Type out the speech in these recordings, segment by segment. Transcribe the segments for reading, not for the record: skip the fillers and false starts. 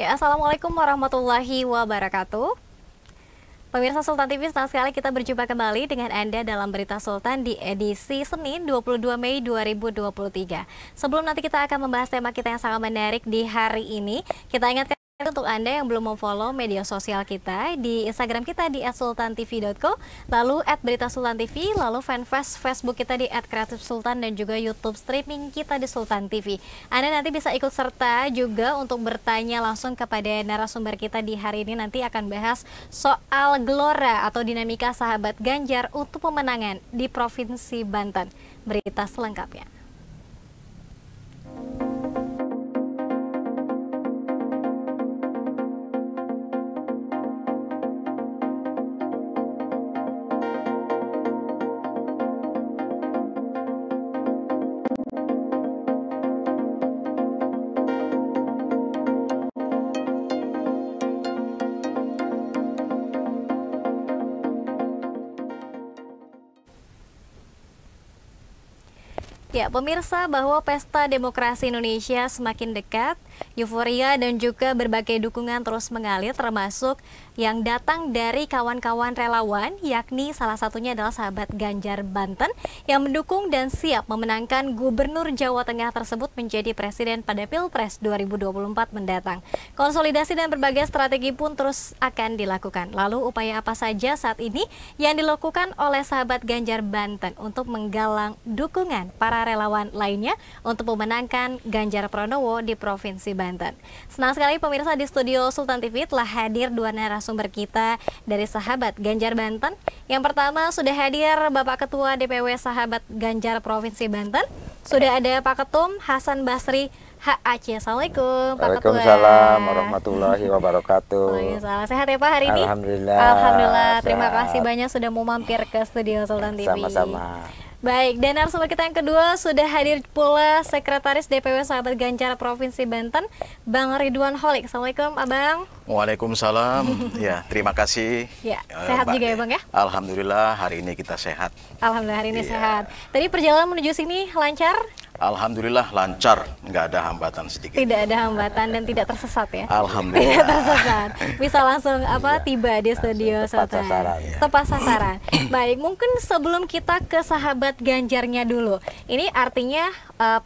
Ya, Assalamualaikum warahmatullahi wabarakatuh. Pemirsa Sultan TV, senang sekali kita berjumpa kembali dengan Anda dalam Berita Sultan di edisi Senin 22 Mei 2023. Sebelum nanti kita akan membahas tema kita yang sangat menarik di hari ini, kita ingatkan untuk Anda yang belum memfollow media sosial kita di Instagram kita di @sultantv.co, lalu @beritasultantv, lalu fanpage Facebook kita di @kreatifsultan dan juga YouTube streaming kita di Sultan TV. Anda nanti bisa ikut serta juga untuk bertanya langsung kepada narasumber kita di hari ini. Nanti akan bahas soal gelora atau dinamika sahabat Ganjar untuk pemenangan di Provinsi Banten. Berita selengkapnya. Ya, pemirsa, bahwa Pesta Demokrasi Indonesia semakin dekat, euforia dan juga berbagai dukungan terus mengalir, termasuk yang datang dari kawan-kawan relawan, yakni salah satunya adalah sahabat Ganjar Banten yang mendukung dan siap memenangkan Gubernur Jawa Tengah tersebut menjadi presiden pada Pilpres 2024 mendatang. Konsolidasi dan berbagai strategi pun terus akan dilakukan. Lalu upaya apa saja saat ini yang dilakukan oleh sahabat Ganjar Banten untuk menggalang dukungan para relawan lainnya untuk memenangkan Ganjar Pranowo di Provinsi Banten. Senang sekali pemirsa, di studio Sultan TV telah hadir dua narasumber kita dari sahabat Ganjar Banten. Yang pertama sudah hadir Bapak Ketua DPW Sahabat Ganjar Provinsi Banten. Sudah ada Pak Ketum Hasan Basri HAC. Assalamualaikum Pak Ketua. Waalaikumsalam warahmatullahi wabarakatuh. Waalaikumsalam. Sehat ya Pak hari ini? Alhamdulillah. Alhamdulillah. Terima Sehat. kasih banyak sudah mau mampir ke studio Sultan TV. Sama-sama. Baik, dan narasumber kita yang kedua sudah hadir pula Sekretaris DPW Sahabat Ganjar Provinsi Banten, Bang Ridwan Holik. Assalamualaikum, Abang. Waalaikumsalam. Ya, terima kasih. Ya, sehat juga ya, Bang ya? Alhamdulillah hari ini kita sehat. Alhamdulillah hari ini Iya. sehat. Tadi perjalanan menuju sini lancar? Alhamdulillah lancar, nggak ada hambatan sedikit. Tidak ada hambatan dan tidak tersesat ya? Alhamdulillah. Tidak tersesat. Bisa langsung tiba di studio tepat Sultan. sasaran, ya. Tepat sasaran. Baik, mungkin sebelum kita ke sahabat Ganjarnya dulu. Ini artinya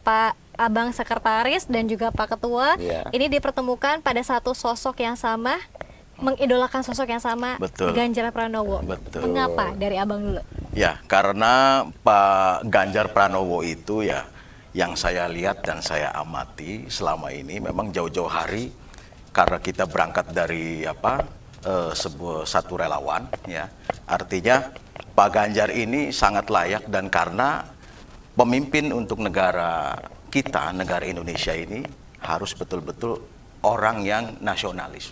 Pak Abang Sekretaris dan juga Pak Ketua Ya. ini dipertemukan pada satu sosok yang sama, mengidolakan sosok yang sama, Betul. Ganjar Pranowo. Betul. Mengapa? Dari Abang dulu. Ya, karena Pak Ganjar Pranowo itu ya yang saya lihat dan saya amati selama ini memang jauh-jauh hari karena kita berangkat dari satu relawan ya. Artinya Pak Ganjar ini sangat layak dan karena pemimpin untuk negara kita, negara Indonesia ini harus betul-betul orang yang nasionalis.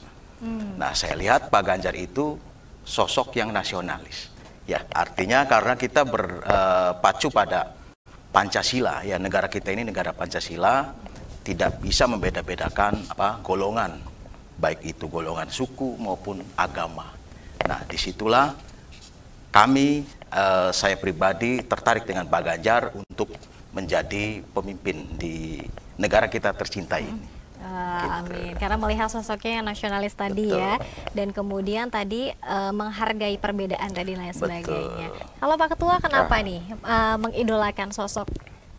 Nah, saya lihat Pak Ganjar itu sosok yang nasionalis. Ya, artinya karena kita berpacu pada Pancasila, ya negara kita ini negara Pancasila, tidak bisa membeda-bedakan golongan, baik itu golongan suku maupun agama. Nah, disitulah kami, saya pribadi tertarik dengan Pak Ganjar untuk menjadi pemimpin di negara kita tercinta ini. Amin. Karena melihat sosoknya yang nasionalis tadi. Betul. Ya, dan kemudian tadi menghargai perbedaan tadi lain sebagainya. Kalau Pak Ketua kenapa nih mengidolakan sosok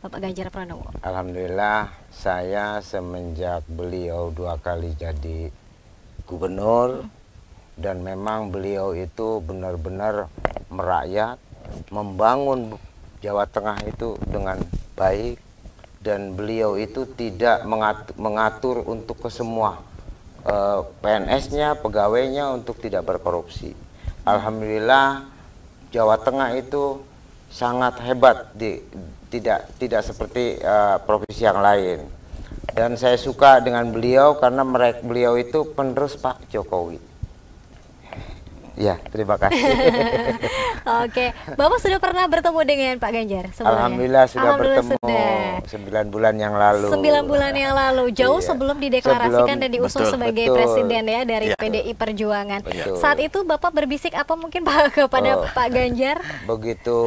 Bapak Ganjar Pranowo? Alhamdulillah, saya semenjak beliau 2 kali jadi gubernur dan memang beliau itu benar-benar merakyat, membangun Jawa Tengah itu dengan baik. Dan beliau itu tidak mengatur untuk ke semua PNS-nya, pegawainya untuk tidak berkorupsi. Alhamdulillah Jawa Tengah itu sangat hebat, tidak seperti provinsi yang lain. Dan saya suka dengan beliau karena beliau itu penerus Pak Jokowi. Ya, terima kasih. Oke, Bapak sudah pernah bertemu dengan Pak Ganjar sebelumnya? Alhamdulillah sudah bertemu sudah. 9 bulan yang lalu. 9 bulan yang lalu, jauh Iya. sebelum dideklarasikan Sebelum- dan diusung betul, sebagai betul. presiden ya dari Iya. PDI Perjuangan. Betul. Saat itu Bapak berbisik apa mungkin Pak kepada Pak Ganjar? Begitu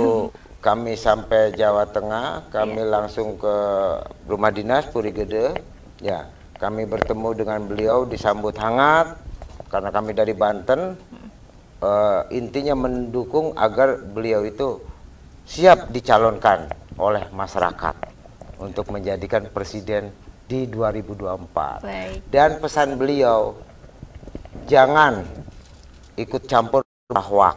kami sampai Jawa Tengah, kami langsung ke rumah dinas Puri Gede. Ya, kami bertemu dengan beliau, disambut hangat karena kami dari Banten. Intinya mendukung agar beliau itu siap dicalonkan oleh masyarakat untuk menjadikan presiden di 2024. Baik. Dan pesan beliau, jangan ikut campur ahwak.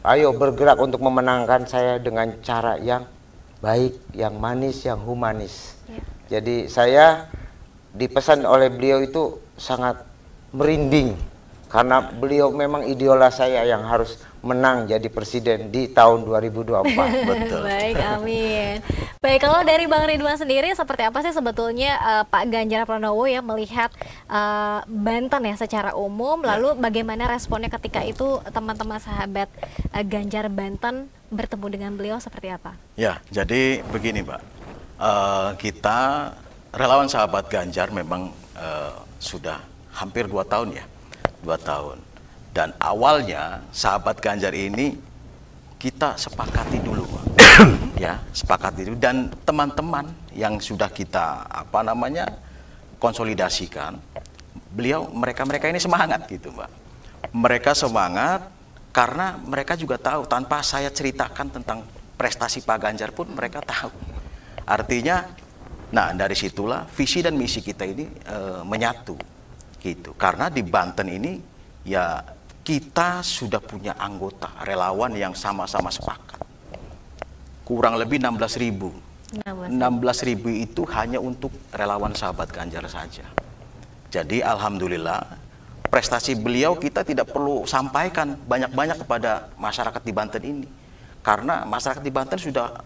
Ayo bergerak untuk memenangkan saya dengan cara yang baik, yang manis, yang humanis. Jadi saya dipesan oleh beliau itu sangat merinding karena beliau memang idola saya yang harus menang jadi presiden di tahun 2024. Betul. Baik, amin. Baik, kalau dari Bang Ridwan sendiri seperti apa sih sebetulnya Pak Ganjar Pranowo ya melihat Banten ya secara umum, lalu bagaimana responnya ketika itu teman-teman sahabat Ganjar Banten bertemu dengan beliau seperti apa? Ya, jadi begini Mbak, kita relawan sahabat Ganjar memang sudah hampir 2 tahun ya, 2 tahun. Dan awalnya sahabat Ganjar ini kita sepakati dulu, ya sepakati dulu. Dan teman-teman yang sudah kita konsolidasikan, mereka ini semangat gitu Mbak. Mereka semangat karena mereka juga tahu tanpa saya ceritakan tentang prestasi Pak Ganjar pun mereka tahu. Artinya, nah dari situlah visi dan misi kita ini menyatu gitu. Karena di Banten ini ya kita sudah punya anggota relawan yang sama-sama sepakat. Kurang lebih 16.000. 16.000 itu hanya untuk relawan sahabat Ganjar saja. Jadi alhamdulillah prestasi beliau kita tidak perlu sampaikan banyak-banyak kepada masyarakat di Banten ini. Karena masyarakat di Banten sudah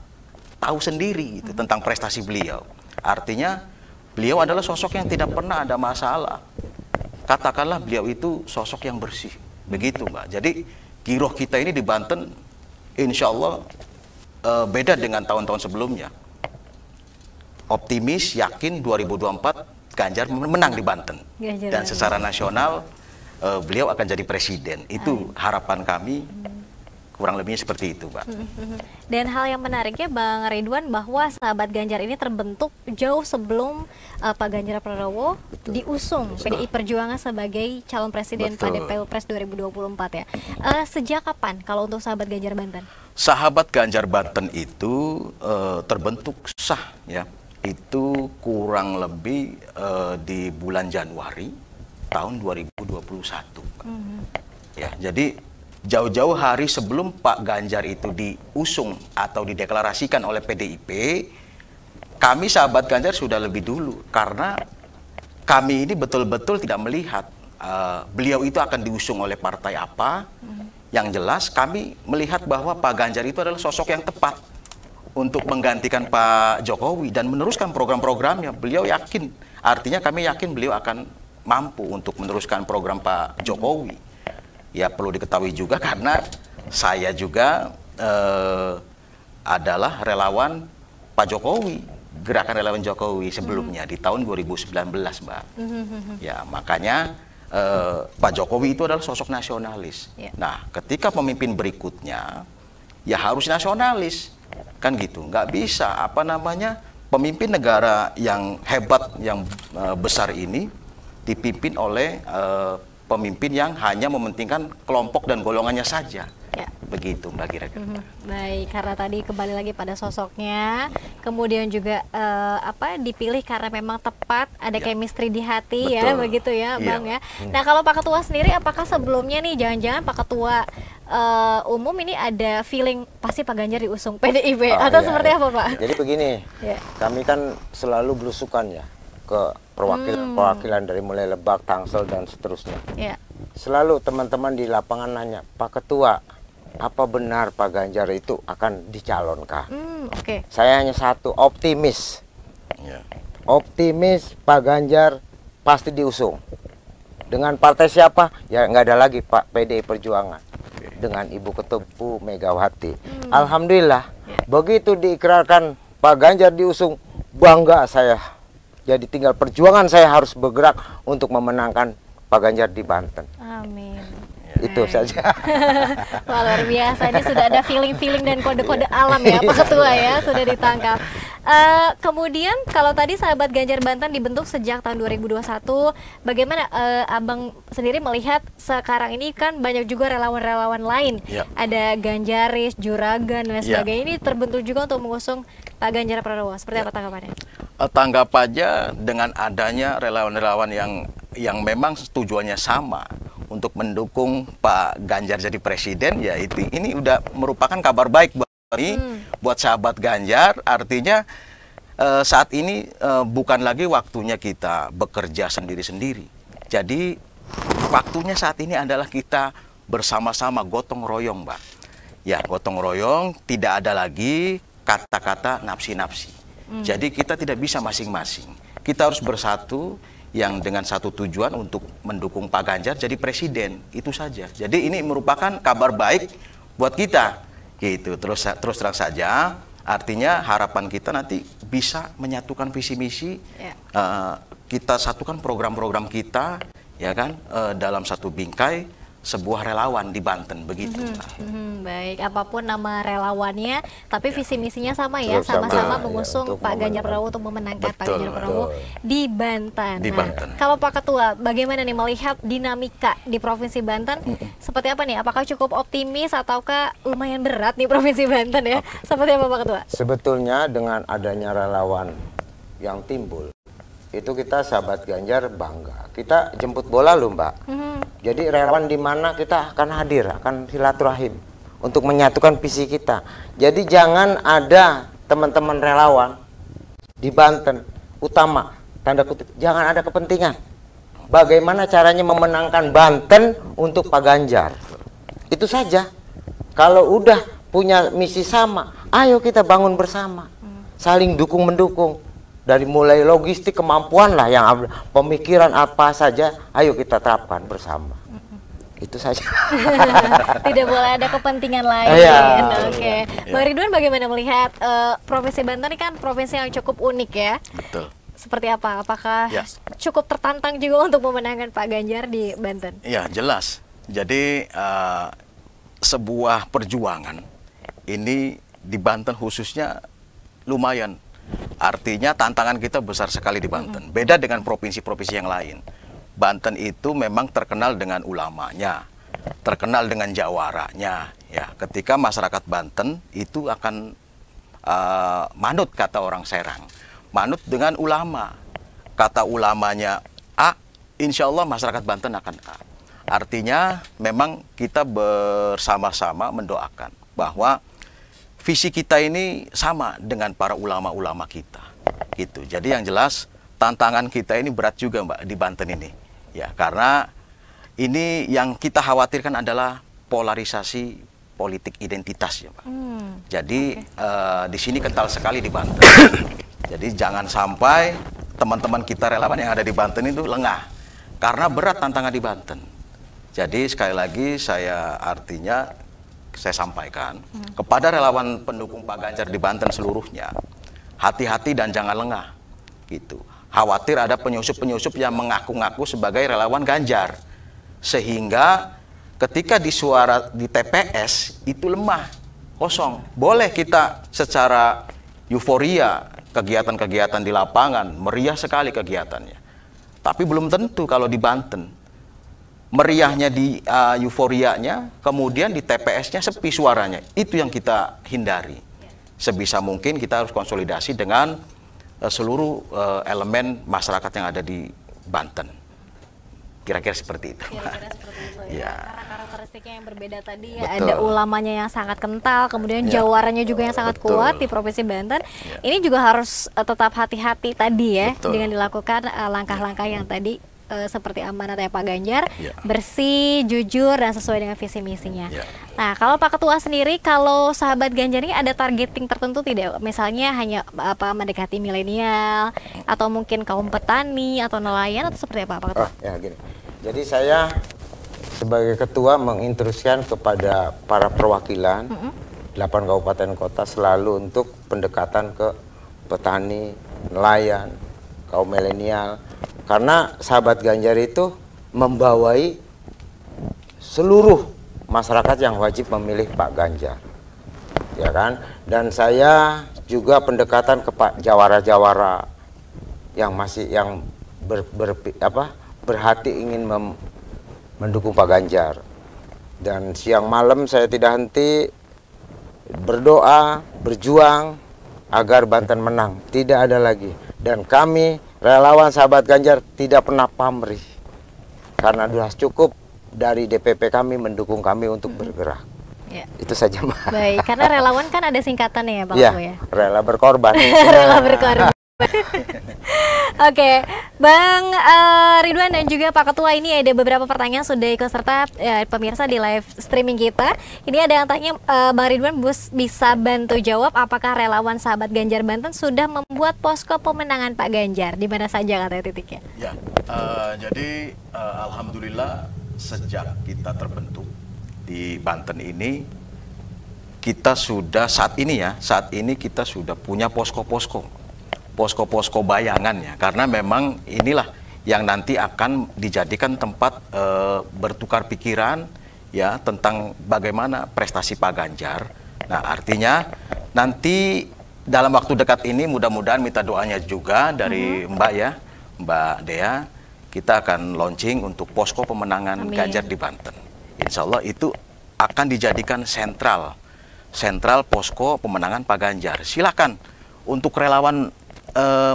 tahu sendiri gitu, tentang prestasi beliau. Artinya beliau adalah sosok yang tidak pernah ada masalah. Katakanlah beliau itu sosok yang bersih. Begitu Mbak. Jadi giroh kita ini di Banten insya Allah beda dengan tahun-tahun sebelumnya. Optimis, yakin 2024 Ganjar menang di Banten. Dan secara nasional beliau akan jadi presiden. Itu harapan kami. Kurang lebihnya seperti itu, Pak. Dan hal yang menariknya Bang Ridwan bahwa sahabat Ganjar ini terbentuk jauh sebelum Pak Ganjar Pranowo diusung PDI Perjuangan sebagai calon presiden pada Pilpres 2024 ya. Sejak kapan kalau untuk sahabat Ganjar Banten? Sahabat Ganjar Banten itu terbentuk sah ya. Itu kurang lebih di bulan Januari tahun 2021. Ya, jadi jauh-jauh hari sebelum Pak Ganjar itu diusung atau dideklarasikan oleh PDIP, kami sahabat Ganjar sudah lebih dulu karena kami ini betul-betul tidak melihat beliau itu akan diusung oleh partai apa. Yang jelas kami melihat bahwa Pak Ganjar itu adalah sosok yang tepat untuk menggantikan Pak Jokowi dan meneruskan program-programnya. Beliau yakin, artinya kami yakin beliau akan mampu untuk meneruskan program Pak Jokowi. Ya perlu diketahui juga karena saya juga adalah relawan Pak Jokowi, gerakan relawan Jokowi sebelumnya di tahun 2019 Mbak. Ya makanya Pak Jokowi itu adalah sosok nasionalis. Nah ketika pemimpin berikutnya ya harus nasionalis, kan gitu. Nggak bisa pemimpin negara yang hebat, yang besar ini dipimpin oleh pemimpin yang hanya mementingkan kelompok dan golongannya saja. Ya. Begitu Mbak kira-kira. Baik, karena tadi kembali lagi pada sosoknya, kemudian juga dipilih karena memang tepat, ada chemistry di hati. Betul. Ya, begitu ya Bang ya. Nah kalau Pak Ketua sendiri, apakah sebelumnya nih jangan-jangan Pak Ketua umum ini ada feeling pasti Pak Ganjar diusung PDIP atau seperti apa Pak? Jadi begini, kami kan selalu belusukan ya ke perwakilan dari mulai Lebak, Tangsel dan seterusnya. Selalu teman-teman di lapangan nanya, Pak Ketua, apa benar Pak Ganjar itu akan dicalonkan? Saya hanya satu, optimis. Optimis Pak Ganjar pasti diusung. Dengan partai siapa? Ya nggak ada lagi Pak, PDI Perjuangan. Dengan Ibu Ketua Megawati. Alhamdulillah, begitu diikrarkan Pak Ganjar diusung, bangga saya. Jadi tinggal perjuangan saya harus bergerak untuk memenangkan Pak Ganjar di Banten. Amin. Itu saja. Wah, luar biasa. Ini sudah ada feeling-feeling dan kode-kode alam ya Pak Ketua ya, sudah ditangkap. Kemudian kalau tadi sahabat Ganjar Banten dibentuk sejak tahun 2021, bagaimana Abang sendiri melihat sekarang ini kan banyak juga relawan-relawan lain, ada Ganjaris, Juragan dan sebagainya, ini terbentuk juga untuk mengusung Pak Ganjar Pranowo. Seperti apa tanggapannya? Tanggapannya dengan adanya relawan-relawan yang memang tujuannya sama untuk mendukung Pak Ganjar jadi presiden, ya ini udah merupakan kabar baik buat sahabat Ganjar. Artinya saat ini bukan lagi waktunya kita bekerja sendiri-sendiri. Jadi waktunya saat ini adalah kita bersama-sama gotong royong, Mbak. Ya, gotong royong, tidak ada lagi kata-kata nafsi-nafsi. Jadi kita tidak bisa masing-masing. Kita harus bersatu yang dengan satu tujuan untuk mendukung Pak Ganjar jadi presiden, itu saja. Jadi ini merupakan kabar baik buat kita, gitu. Terus terang saja, artinya harapan kita nanti bisa menyatukan visi misi, kita satukan program-program kita, ya kan, dalam satu bingkai sebuah relawan di Banten, begitu. Baik, apapun nama relawannya, tapi visi misinya sama ya, sama-sama mengusung Pak Ganjar Pranowo untuk memenangkan Pak Ganjar Pranowo di Banten. Kalau Pak Ketua, bagaimana nih melihat dinamika di Provinsi Banten? Seperti apa nih? Apakah cukup optimis ataukah lumayan berat nih Provinsi Banten ya? Seperti apa Pak Ketua? Sebetulnya dengan adanya relawan yang timbul, itu kita sahabat Ganjar bangga. Kita jemput bola loh, Mbak. Jadi relawan di mana kita akan hadir, akan silaturahim untuk menyatukan visi kita. Jadi jangan ada teman-teman relawan di Banten, utama tanda kutip, jangan ada kepentingan. Bagaimana caranya memenangkan Banten untuk Pak Ganjar. Itu saja. Kalau udah punya misi sama, ayo kita bangun bersama. Saling dukung-mendukung. Dari mulai logistik, kemampuan lah, yang pemikiran apa saja, ayo kita terapkan bersama. Itu saja. Tidak boleh ada kepentingan lain. Oke. Bang Ridwan, bagaimana melihat Provinsi Banten ini kan provinsi yang cukup unik ya? Betul. Seperti apa? Apakah cukup tertantang juga untuk memenangkan Pak Ganjar di Banten? Ya, jelas. Jadi sebuah perjuangan ini di Banten khususnya lumayan. Artinya tantangan kita besar sekali di Banten. Beda dengan provinsi-provinsi yang lain. Banten itu memang terkenal dengan ulamanya, terkenal dengan jawaranya. Ya, ketika masyarakat Banten itu akan manut, kata orang Serang, manut dengan ulama. Kata ulamanya A, insya Allah masyarakat Banten akan A. Artinya memang kita bersama-sama mendoakan bahwa visi kita ini sama dengan para ulama-ulama kita, gitu. Jadi yang jelas tantangan kita ini berat juga, Mbak, di Banten ini, ya, karena ini yang kita khawatirkan adalah polarisasi politik identitas, ya, Mbak. Jadi di sini kental sekali di Banten. Jadi jangan sampai teman-teman kita relawan yang ada di Banten itu lengah, karena berat tantangan di Banten. Jadi sekali lagi saya sampaikan kepada relawan pendukung Pak Ganjar di Banten seluruhnya, hati-hati dan jangan lengah, gitu. Khawatir ada penyusup-penyusup yang mengaku-ngaku sebagai relawan Ganjar, sehingga ketika di TPS itu lemah, kosong. Boleh kita secara euforia kegiatan-kegiatan di lapangan, meriah sekali kegiatannya, tapi belum tentu kalau di Banten meriahnya di euforianya, kemudian di TPS-nya sepi suaranya. Itu yang kita hindari. Sebisa mungkin kita harus konsolidasi dengan seluruh elemen masyarakat yang ada di Banten. Kira-kira seperti itu. Kira-kira seperti itu ya. Karena karakteristiknya yang berbeda tadi ya, ada ulamanya yang sangat kental, kemudian jawarannya juga yang sangat kuat di Provinsi Banten. Ini juga harus tetap hati-hati tadi ya, dengan dilakukan langkah-langkah yang tadi seperti amanatnya Pak Ganjar, bersih, jujur, dan sesuai dengan visi misinya. Nah, kalau Pak Ketua sendiri, kalau sahabat Ganjar ini ada targeting tertentu tidak? Misalnya hanya mendekati milenial, atau mungkin kaum petani atau nelayan, atau seperti apa Pak Ketua? Ya gini. Jadi saya sebagai ketua menginstruksikan kepada para perwakilan 8 kabupaten kota selalu untuk pendekatan ke petani, nelayan, kaum milenial. Karena sahabat Ganjar itu membawai seluruh masyarakat yang wajib memilih Pak Ganjar. ya kan? Dan saya juga pendekatan ke Pak Jawara-Jawara yang masih berhati ingin mendukung Pak Ganjar. Dan siang malam saya tidak henti berdoa, berjuang agar Banten menang. Tidak ada lagi. Dan kami relawan sahabat Ganjar tidak pernah pamrih. Karena sudah cukup dari DPP kami mendukung kami untuk bergerak. Ya. Itu saja, Mbak. Baik, karena relawan kan ada singkatannya ya, Pak Iya, Abu ya. rela berkorban. Rela berkorban. Oke, Bang Ridwan dan juga Pak Ketua, ini ada beberapa pertanyaan sudah ikut serta pemirsa di live streaming kita. Ini ada yang tanya, Bang Ridwan bisa bantu jawab apakah relawan sahabat Ganjar Banten sudah membuat posko pemenangan Pak Ganjar di mana saja katanya titiknya? Ya, jadi alhamdulillah sejak kita terbentuk di Banten ini, kita sudah saat ini kita sudah punya posko-posko bayangan ya, karena memang inilah yang nanti akan dijadikan tempat bertukar pikiran ya tentang bagaimana prestasi Pak Ganjar. Nah, artinya nanti dalam waktu dekat ini mudah-mudahan minta doanya juga dari Mbak ya, Mbak Dea, kita akan launching untuk posko pemenangan Ganjar di Banten. Insya Allah itu akan dijadikan sentral posko pemenangan Pak Ganjar. Silakan untuk relawan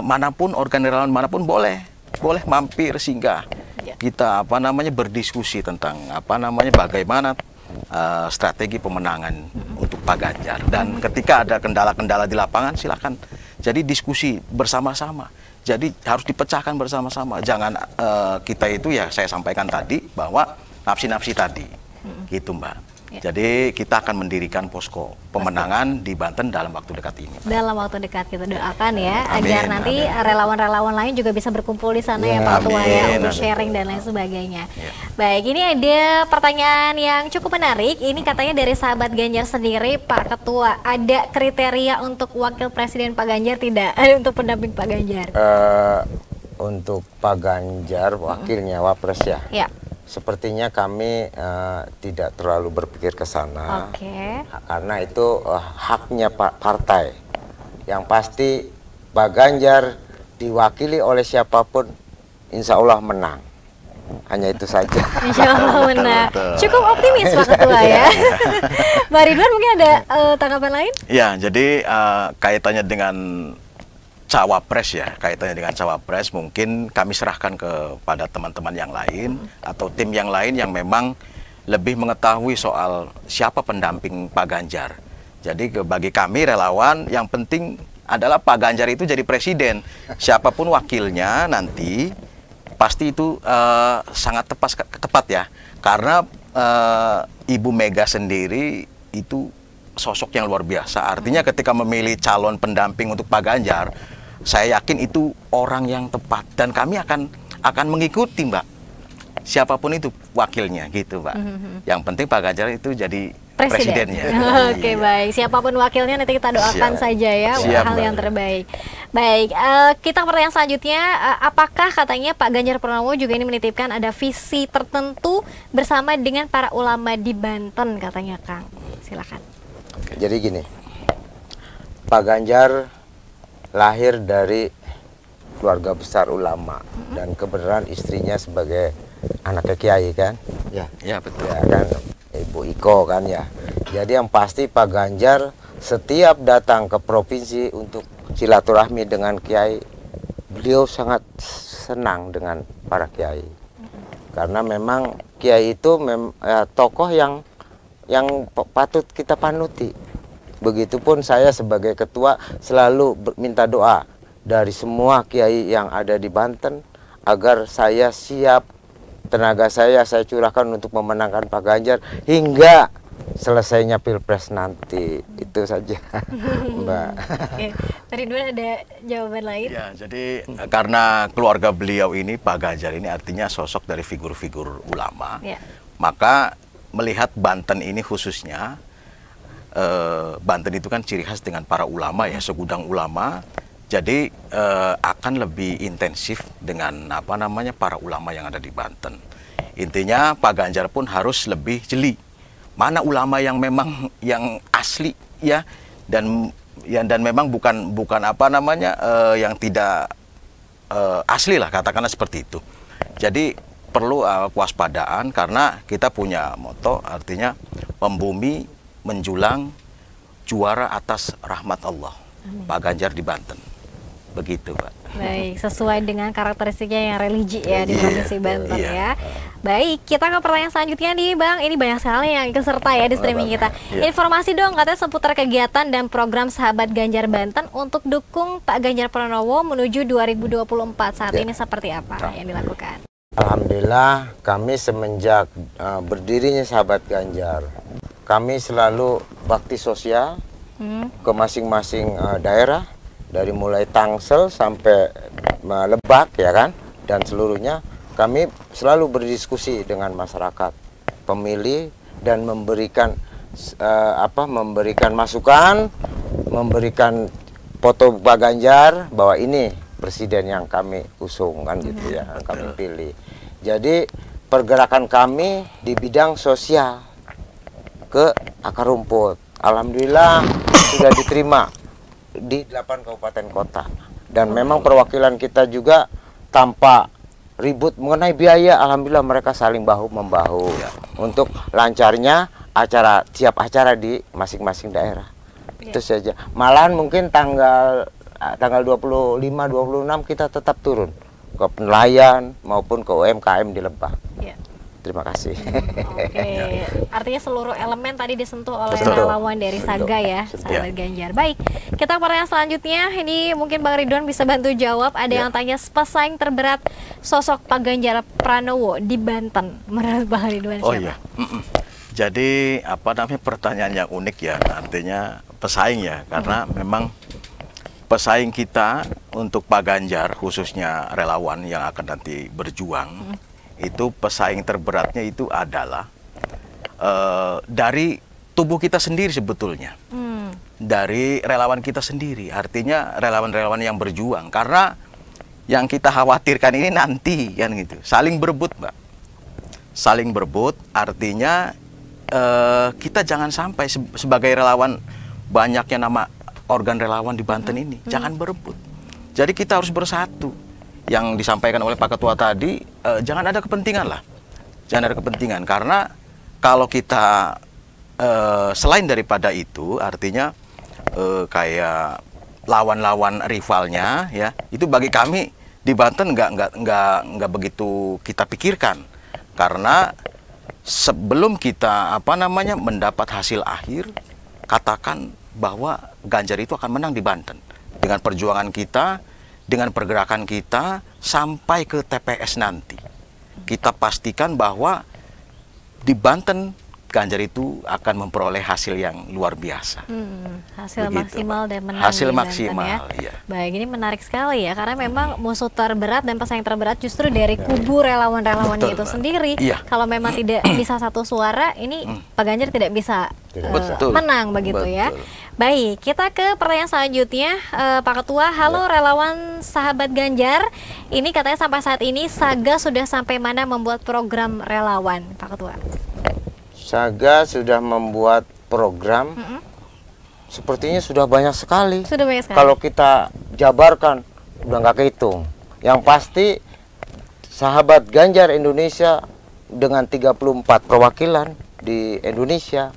manapun, organ relawan manapun boleh mampir singgah. Kita berdiskusi tentang bagaimana strategi pemenangan untuk Pak Ganjar. Dan ketika ada kendala-kendala di lapangan, silakan jadi diskusi bersama-sama. Jadi harus dipecahkan bersama-sama. Jangan kita itu ya, saya sampaikan tadi bahwa nafsi-nafsi tadi, gitu Mbak. Jadi kita akan mendirikan posko pemenangan di Banten dalam waktu dekat ini. Dalam waktu dekat kita doakan ya, agar nanti relawan-relawan lain juga bisa berkumpul di sana ya Pak Ketua ya, untuk sharing dan lain sebagainya. Baik, ini ada pertanyaan yang cukup menarik. Ini katanya dari sahabat Ganjar sendiri, Pak Ketua, ada kriteria untuk wakil presiden Pak Ganjar tidak? Untuk pendamping Pak Ganjar? Untuk Pak Ganjar, wakilnya Wapres ya? Ya. Sepertinya kami tidak terlalu berpikir ke sana, karena itu haknya partai. Yang pasti Pak Ganjar diwakili oleh siapapun, insya Allah menang. Hanya itu saja. Insya Allah menang. Cukup optimis Pak Ketua ya. Mbak Ridwan mungkin ada tanggapan lain? Ya, jadi kaitannya dengan Cawapres ya, kaitannya dengan Cawapres mungkin kami serahkan kepada teman-teman yang lain atau tim yang lain yang memang lebih mengetahui soal siapa pendamping Pak Ganjar. Jadi bagi kami relawan yang penting adalah Pak Ganjar itu jadi presiden. Siapapun wakilnya nanti pasti itu sangat tepat ya. Karena Ibu Mega sendiri itu sosok yang luar biasa. Artinya ketika memilih calon pendamping untuk Pak Ganjar, saya yakin itu orang yang tepat dan kami akan mengikuti Mbak. Siapapun itu wakilnya gitu Mbak. Yang penting Pak Ganjar itu jadi presidennya. Oke, baik. Siapapun wakilnya nanti kita doakan saja ya, hal yang terbaik. Baik, kita pertanyaan selanjutnya, apakah katanya Pak Ganjar Pranowo juga ini menitipkan ada visi tertentu bersama dengan para ulama di Banten katanya Kang? Silakan. Jadi gini, Pak Ganjar lahir dari keluarga besar ulama dan kebenaran istrinya sebagai anak kiai kan? Ya betul. Ya kan, Ibu Iko kan ya. Jadi yang pasti Pak Ganjar setiap datang ke provinsi untuk silaturahmi dengan kiai, beliau sangat senang dengan para kiai. Karena memang kiai itu tokoh yang patut kita panuti. Begitupun saya sebagai ketua selalu minta doa dari semua kiai yang ada di Banten agar saya siap, tenaga saya curahkan untuk memenangkan Pak Ganjar hingga selesainya Pilpres nanti. Itu saja Mbak. Tadi dulu ada jawaban lain? Ya, jadi karena keluarga beliau ini, Pak Ganjar ini artinya sosok dari figur-figur ulama, maka melihat Banten ini khususnya, Banten itu kan ciri khas dengan para ulama ya, segudang ulama. Jadi akan lebih intensif dengan para ulama yang ada di Banten. Intinya Pak Ganjar pun harus lebih jeli. Mana ulama yang memang yang asli ya, dan memang bukan apa namanya yang tidak asli lah, katakanlah seperti itu. Jadi perlu kewaspadaan karena kita punya moto, artinya membumi menjulang juara atas rahmat Allah. Amin. Pak Ganjar di Banten. Begitu, Pak. Baik, sesuai dengan karakteristiknya yang religi ya di Provinsi Banten ya. Baik, kita ke pertanyaan selanjutnya nih Bang. Ini banyak sekali yang ikut serta ya di streaming kita. Informasi dong katanya seputar kegiatan dan program Sahabat Ganjar Banten untuk dukung Pak Ganjar Pranowo menuju 2024 saat ini seperti apa yang dilakukan? Alhamdulillah, kami semenjak berdirinya Sahabat Ganjar, kami selalu bakti sosial ke masing-masing daerah, dari mulai Tangsel sampai Lebak ya kan, dan seluruhnya kami selalu berdiskusi dengan masyarakat pemilih dan memberikan memberikan masukan, memberikan foto Pak Ganjar bahwa ini presiden yang kami usung kan gitu ya, yang kami pilih. Jadi pergerakan kami di bidang sosial ke akar rumput, alhamdulillah sudah diterima di 8 kabupaten kota, dan memang perwakilan kita juga tanpa ribut mengenai biaya, alhamdulillah mereka saling bahu membahu untuk lancarnya tiap acara di masing-masing daerah. Itu saja. Malahan mungkin tanggal 25, 26 kita tetap turun ke nelayan maupun ke UMKM di Lebak. Terima kasih. Oke, artinya seluruh elemen tadi disentuh oleh relawan dari Saga ya, Sahabat Ganjar. Baik, kita pertanyaan selanjutnya. Ini mungkin Bang Ridwan bisa bantu jawab. Ada yang tanya pesaing terberat sosok Pak Ganjar Pranowo di Banten menurut Bang Ridwan siapa? Oh iya. Jadi apa namanya, pertanyaan yang unik ya, artinya pesaing ya, karena memang pesaing kita untuk Pak Ganjar, khususnya relawan yang akan nanti berjuang, itu pesaing terberatnya itu adalah dari tubuh kita sendiri sebetulnya, dari relawan kita sendiri, artinya relawan-relawan yang berjuang. Karena yang kita khawatirkan ini nanti kan gitu, saling berebut Mbak, saling berebut, artinya kita jangan sampai sebagai relawan, banyaknya nama organ relawan di Banten ini, jangan berebut. Jadi kita harus bersatu. Yang disampaikan oleh Pak Ketua tadi, jangan ada kepentingan lah, jangan ada kepentingan, karena kalau kita selain daripada itu, artinya kayak lawan-lawan rivalnya ya, itu bagi kami di Banten nggak begitu kita pikirkan, karena sebelum kita mendapat hasil akhir, katakan bahwa Ganjar itu akan menang di Banten dengan perjuangan kita, dengan pergerakan kita sampai ke TPS nanti. Kita pastikan bahwa di Banten Ganjar itu akan memperoleh hasil yang luar biasa. Hasil begitu, maksimal dan menang hasil di maksimal Banten, ya. Iya. Baik, ini menarik sekali ya, karena memang musuh terberat dan pesaing terberat justru dari kubu relawan-relawannya itu sendiri. Kalau memang tidak bisa satu suara, ini Pak Ganjar tidak bisa menang begitu ya. Baik, kita ke pertanyaan selanjutnya, Pak Ketua. Halo relawan Sahabat Ganjar, ini katanya sampai saat ini Saga sudah sampai mana membuat program relawan, Pak Ketua? Saga sudah membuat program, sepertinya sudah banyak sekali. Sudah banyak sekali. Kalau kita jabarkan, udah nggak kehitung. Yang pasti Sahabat Ganjar Indonesia dengan 34 perwakilan di Indonesia,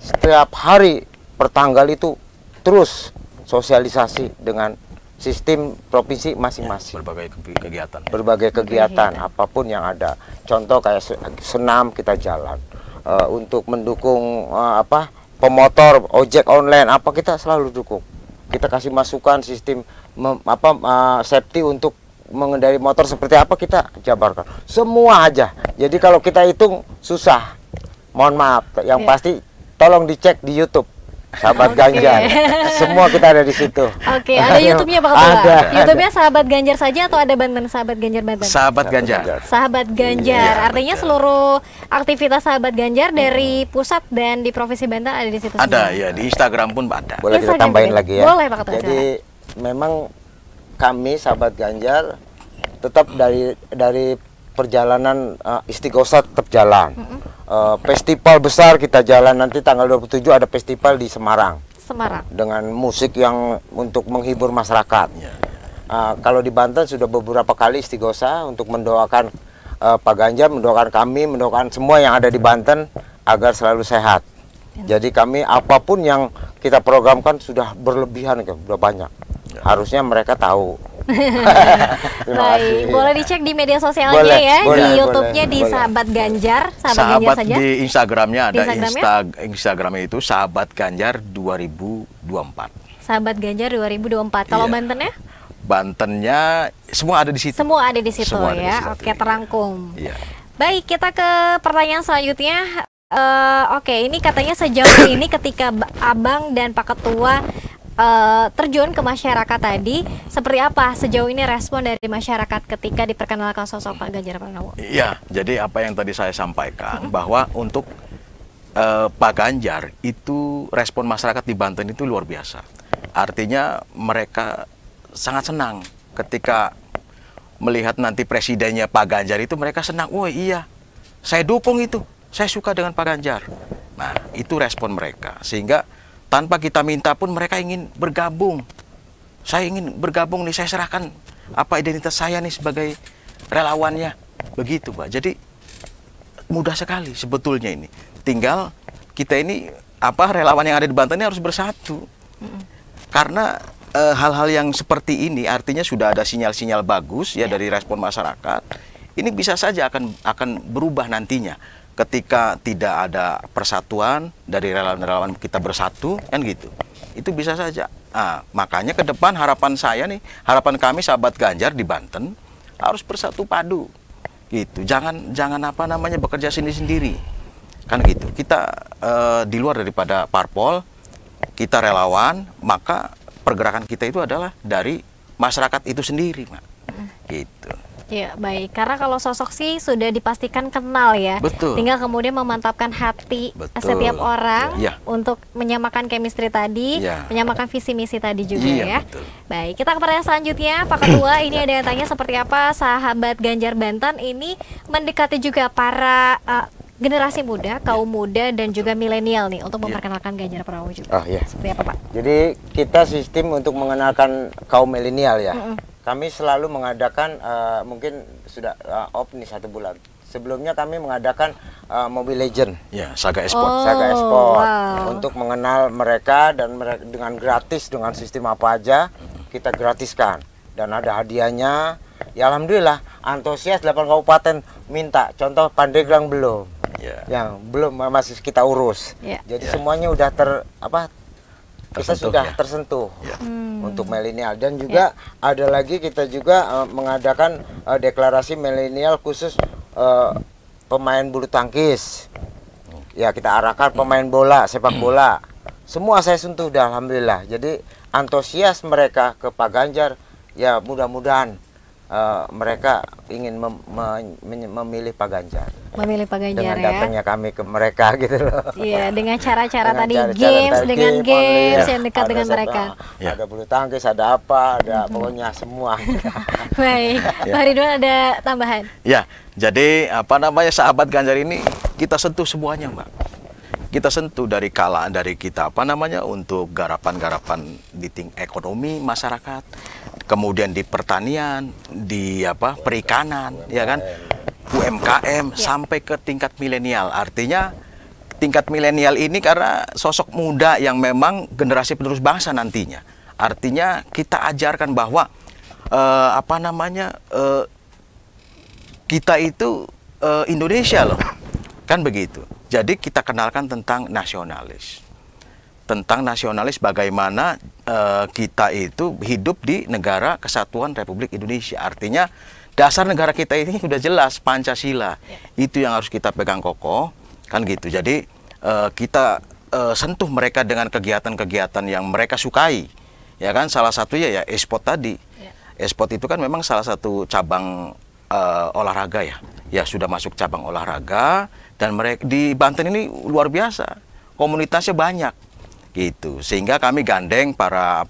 setiap hari pertanggal itu terus sosialisasi dengan sistem provinsi masing-masing. Berbagai kegiatan apapun yang ada. Contoh kayak senam kita jalan. Untuk mendukung pemotor ojek online, kita selalu dukung. Kita kasih masukan sistem safety untuk mengendari motor seperti apa, kita jabarkan semua aja. Jadi kalau kita hitung susah, mohon maaf. Yang pasti tolong dicek di YouTube Sahabat Ganjar, semua kita ada di situ. Ada YouTube-nya Pak Ketua? Ada. YouTube-nya Sahabat Ganjar saja atau ada Banten Sahabat Ganjar Banten? Sahabat Ganjar. Sahabat Ganjar, artinya seluruh aktivitas Sahabat Ganjar dari pusat dan di Provinsi Banten ada di situ semua? Ada ya, di Instagram pun ada. Boleh kita tambahin lagi ya? Boleh Pak Ketua. Jadi memang kami Sahabat Ganjar tetap dari perjalanan Istighosah tetap jalan. Festival besar kita jalan, nanti tanggal 27 ada festival di Semarang. Semarang. dengan musik yang untuk menghibur masyarakat. Kalau di Banten sudah beberapa kali istighosa untuk mendoakan Pak Ganjar, mendoakan kami, mendoakan semua yang ada di Banten agar selalu sehat. Jadi kami apapun yang kita programkan sudah berlebihan, sudah banyak. Harusnya mereka tahu. Baik, boleh dicek di media sosialnya Boleh, ya, boleh, di YouTube-nya boleh, di boleh. Sahabat Ganjar, Sahabat Ganjar Sahabat saja. di Instagramnya Di ada Instagramnya? Instagramnya itu Sahabat Ganjar 2024. Sahabat Ganjar 2024. Kalau Iya. Bantennya? Bantennya semua ada di situ. Semua ada di situ Semua ada di ya. situ, Oke, iya. terangkum. Iya. Baik, kita ke pertanyaan selanjutnya. Oke, ini katanya sejauh ini ketika Abang dan Pak Ketua terjun ke masyarakat tadi, seperti apa sejauh ini respon dari masyarakat ketika diperkenalkan sosok Pak Ganjar Pranowo? Iya, jadi apa yang tadi saya sampaikan bahwa untuk Pak Ganjar itu respon masyarakat di Banten itu luar biasa. Artinya mereka sangat senang ketika melihat nanti presidennya Pak Ganjar itu, mereka senang. Oh iya, saya dukung itu, saya suka dengan Pak Ganjar. Nah, itu respon mereka, sehingga tanpa kita minta pun mereka ingin bergabung. Saya ingin bergabung nih, saya serahkan apa identitas saya nih sebagai relawannya. Begitu, Pak. Jadi mudah sekali sebetulnya ini. Tinggal kita ini relawan yang ada di Banten ini harus bersatu. Karena hal-hal yang seperti ini artinya sudah ada sinyal-sinyal bagus ya dari respon masyarakat. Ini bisa saja akan berubah nantinya. Ketika tidak ada persatuan dari relawan-relawan kita bersatu, kan gitu. Itu bisa saja. Makanya ke depan harapan saya nih, harapan kami sahabat Ganjar di Banten harus bersatu padu. Gitu. Jangan bekerja sendiri-sendiri. Kan gitu. Kita di luar daripada parpol, kita relawan, maka pergerakan kita itu adalah dari masyarakat itu sendiri, Mak. Gitu. Ya, baik. Karena kalau sosok sih sudah dipastikan kenal ya. Betul. Tinggal kemudian memantapkan hati Betul. setiap orang Ya. untuk menyamakan chemistry tadi, Ya. menyamakan visi misi tadi juga Iya, ya. betul. Baik, kita ke pertanyaan selanjutnya, Pak Ketua. Ini ada yang tanya seperti apa sahabat Ganjar Banten ini mendekati juga para generasi muda, kaum muda dan juga milenial nih untuk memperkenalkan Ganjar Pranowo juga. Oh iya. Seperti apa, Pak? Jadi kita sistem untuk mengenalkan kaum milenial ya. Kami selalu mengadakan mungkin sudah off nih 1 bulan. Sebelumnya kami mengadakan Mobile Legend, Ya, Saga Esport. Oh, Saga Esport, wow. untuk mengenal mereka dan dengan gratis, dengan sistem apa aja kita gratiskan dan ada hadiahnya. Ya alhamdulillah antusias 8 kabupaten minta. Contoh Pandeglang belum. Ya. Yang belum masih kita urus. Ya. Jadi Ya. semuanya udah kita Tersentuh, sudah ya. tersentuh Ya. untuk milenial dan juga ada lagi kita juga mengadakan deklarasi milenial khusus pemain bulu tangkis. Ya kita arahkan pemain bola, sepak bola. Semua saya sentuh dah alhamdulillah. Jadi antusias mereka ke Pak Ganjar ya mudah-mudahan mereka ingin memilih Pak Ganjar. Memilih Pak Ganjar Dengan ya. datangnya kami ke mereka gitu loh. Iya, dengan cara-cara Dengan tadi cara-cara games, tadi dengan game games online. yang dekat Ada dengan sepak, mereka. Ya. Ada bulu tangkis, ada apa, ada pokoknya semua. Baik, Pak Ridwan ada tambahan? Ya, jadi sahabat Ganjar ini kita sentuh semuanya, Mbak. Kita sentuh dari kita untuk garapan-garapan di ekonomi masyarakat, kemudian di pertanian, di perikanan, ya kan, UMKM sampai ke tingkat milenial. Artinya tingkat milenial ini karena sosok muda yang memang generasi penerus bangsa nantinya. Artinya kita ajarkan bahwa kita itu Indonesia loh, kan begitu. Jadi kita kenalkan tentang nasionalis. Tentang nasionalis bagaimana kita itu hidup di negara kesatuan Republik Indonesia. Artinya dasar negara kita ini sudah jelas Pancasila. Itu yang harus kita pegang kokoh, kan gitu. Jadi kita sentuh mereka dengan kegiatan-kegiatan yang mereka sukai. Ya kan, salah satunya ya e-sport tadi. E-sport itu kan memang salah satu cabang olahraga ya. Ya sudah masuk cabang olahraga dan mereka di Banten ini luar biasa. Komunitasnya banyak. Gitu. Sehingga kami gandeng para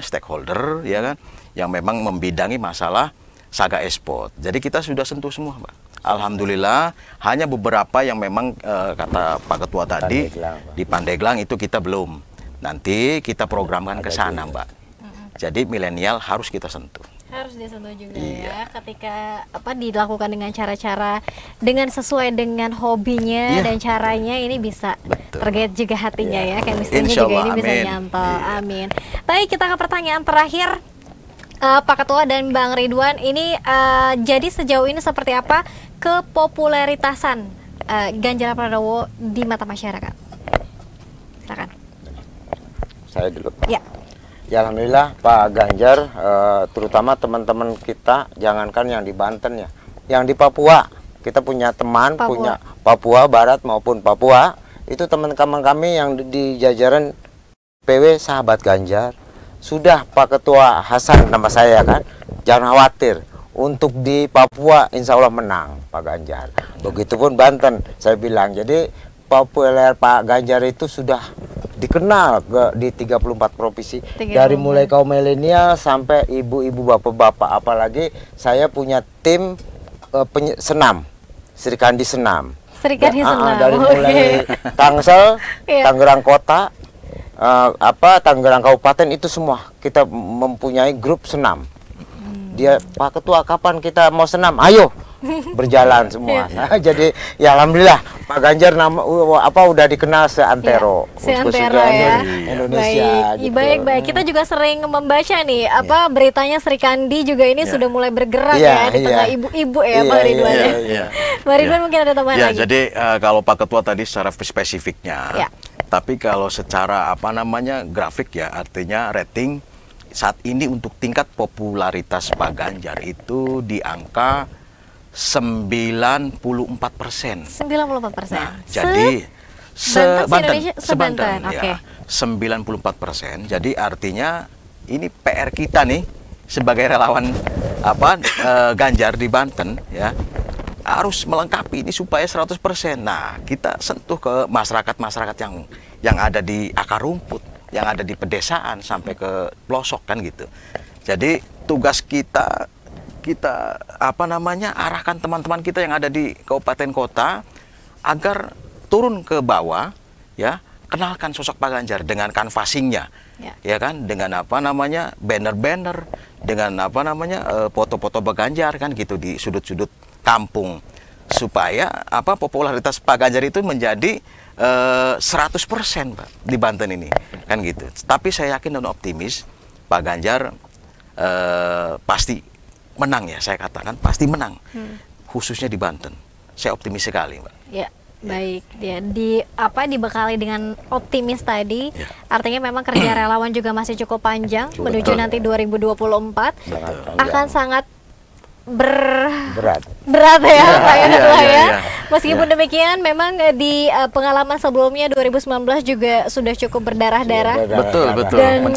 stakeholder ya kan yang memang membidangi masalah Saga Esport. Jadi kita sudah sentuh semua, Pak. Alhamdulillah, hanya beberapa yang memang kata Pak Ketua tadi Pandeglang, Pak. di Pandeglang itu kita belum. Nanti kita programkan ke sana, Mbak. Jadi milenial harus kita sentuh. Harus disentuh juga ya, ketika dilakukan dengan cara-cara dengan sesuai dengan hobinya dan caranya, ini bisa tergait juga hatinya ya, chemistry-nya juga ini bisa nyantol. Amin. Baik, kita ke pertanyaan terakhir. Pak Ketua dan Bang Ridwan, ini jadi sejauh ini seperti apa kepopuleritasan Ganjar Pranowo di mata masyarakat? Silakan. Saya dulu. Ya. Ya, alhamdulillah Pak Ganjar, terutama teman-teman kita, jangankan yang di Banten ya, yang di Papua, kita punya teman, punya Papua Barat maupun Papua, itu teman-teman kami yang di jajaran PW Sahabat Ganjar. Sudah Pak Ketua Hasan, nama saya kan, jangan khawatir, untuk di Papua insya Allah menang Pak Ganjar. Begitupun Banten, saya bilang, jadi populer Pak Ganjar itu sudah dikenal di 34 provinsi, dari mulai kaum milenial sampai ibu-ibu bapak-bapak. Apalagi saya punya tim senam, Sri Kandi Senam. Sri Kandi Senam. Dari mulai Tangsel, Tangerang Kota, Tangerang Kabupaten, itu semua kita mempunyai grup senam. Dia, Pak Ketua, kapan kita mau senam? Ayo, berjalan semua. Jadi ya alhamdulillah Pak Ganjar udah dikenal seantero, seantero ya, Indonesia. Baik. Kita juga sering membaca nih beritanya Sri Kandi juga ini sudah mulai bergerak di tengah ibu-ibu ya, Pak Ridwan. Pak Ridwan mungkin ada tambahan lagi. Jadi kalau Pak Ketua tadi secara spesifiknya, tapi kalau secara grafik ya, artinya rating saat ini untuk tingkat popularitas Pak Ganjar itu di angka 94%. 94%. Nah, jadi Sebanten ya, 94%. Jadi artinya ini PR kita nih sebagai relawan Ganjar di Banten ya, harus melengkapi ini supaya 100%. Nah, kita sentuh ke masyarakat-masyarakat yang ada di akar rumput, yang ada di pedesaan sampai ke pelosok kan gitu. Jadi tugas kita arahkan teman-teman kita yang ada di kabupaten kota agar turun ke bawah ya, kenalkan sosok Pak Ganjar dengan canvassingnya ya kan, dengan banner-banner, dengan foto-foto Pak Ganjar kan gitu di sudut-sudut kampung, supaya popularitas Pak Ganjar itu menjadi 100% Pak di Banten ini kan gitu. Tapi saya yakin dan optimis Pak Ganjar pasti menang ya, saya katakan pasti menang, khususnya di Banten. Saya optimis sekali, Mbak. Ya, baik. Ya, dibekali dengan optimis tadi, artinya memang kerja relawan juga masih cukup panjang menuju nanti 2024. Akan sangat berat ya Pak Ketua ya. Meskipun demikian memang di pengalaman sebelumnya 2019 juga sudah cukup berdarah-darah. Betul. Dan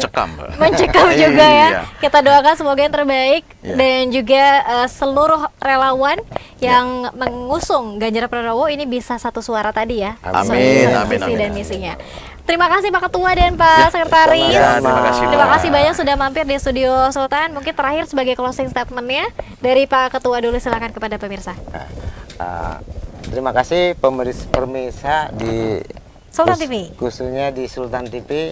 mencekam juga ya. Kita doakan semoga yang terbaik dan juga seluruh relawan yang mengusung Ganjar Pranowo ini bisa satu suara tadi ya. Amin. Visi dan misinya. Terima kasih Pak Ketua dan Pak Sekretaris. Terima kasih banyak sudah mampir di studio Sultan. Mungkin terakhir sebagai closing statementnya dari Pak Ketua dulu, silakan kepada pemirsa. Terima kasih pemirsa di Sultan TV, khususnya di Sultan TV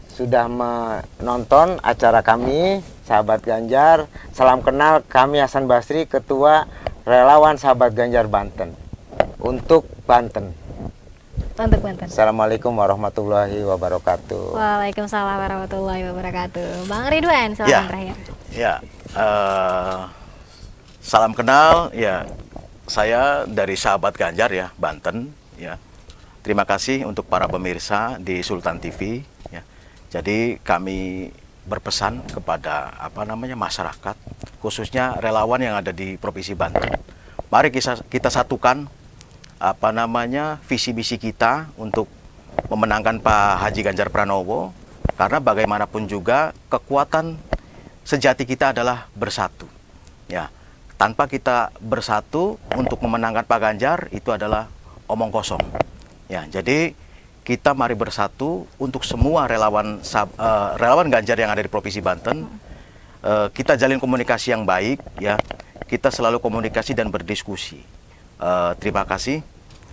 sudah menonton acara kami Sahabat Ganjar. Salam kenal, kami Hasan Basri, Ketua Relawan Sahabat Ganjar Banten untuk Banten. Assalamualaikum warahmatullahi wabarakatuh. Waalaikumsalam warahmatullahi wabarakatuh. Bang Ridwan, salam terakhir. Salam kenal ya. Saya dari Sahabat Ganjar ya, Banten ya. Terima kasih untuk para pemirsa di Sultan TV ya. Jadi kami berpesan kepada masyarakat, khususnya relawan yang ada di Provinsi Banten. Mari kita satukan visi misi kita untuk memenangkan Pak Haji Ganjar Pranowo, karena bagaimanapun juga kekuatan sejati kita adalah bersatu ya. Tanpa kita bersatu untuk memenangkan Pak Ganjar, itu adalah omong kosong ya. Jadi kita mari bersatu untuk semua relawan Ganjar yang ada di Provinsi Banten. Kita jalin komunikasi yang baik ya. Kita selalu komunikasi dan berdiskusi. Terima kasih.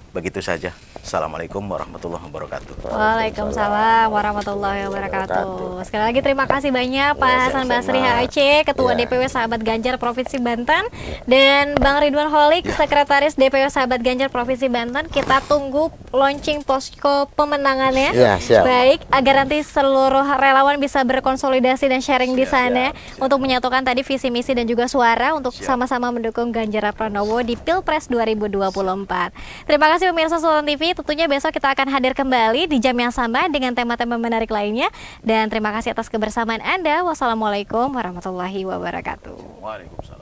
Begitu saja. Assalamualaikum warahmatullahi wabarakatuh. Waalaikumsalam warahmatullahi wabarakatuh. Sekali lagi terima kasih banyak Pak Hasan Basri HAC, Ketua DPW Sahabat Ganjar Provinsi Banten, dan Bang Ridwan Holik, Sekretaris DPW Sahabat Ganjar Provinsi Banten. Kita tunggu launching posko pemenangannya. Ya, siap. Baik, agar nanti seluruh relawan bisa berkonsolidasi dan sharing di sana untuk menyatukan tadi visi misi dan juga suara untuk sama-sama mendukung Ganjar Pranowo di Pilpres 2024. Terima kasih pemirsa Sultan TV. Tentunya besok kita akan hadir kembali di jam yang sama dengan tema-tema menarik lainnya. Dan terima kasih atas kebersamaan Anda. Wassalamualaikum warahmatullahi wabarakatuh. Waalaikumsalam.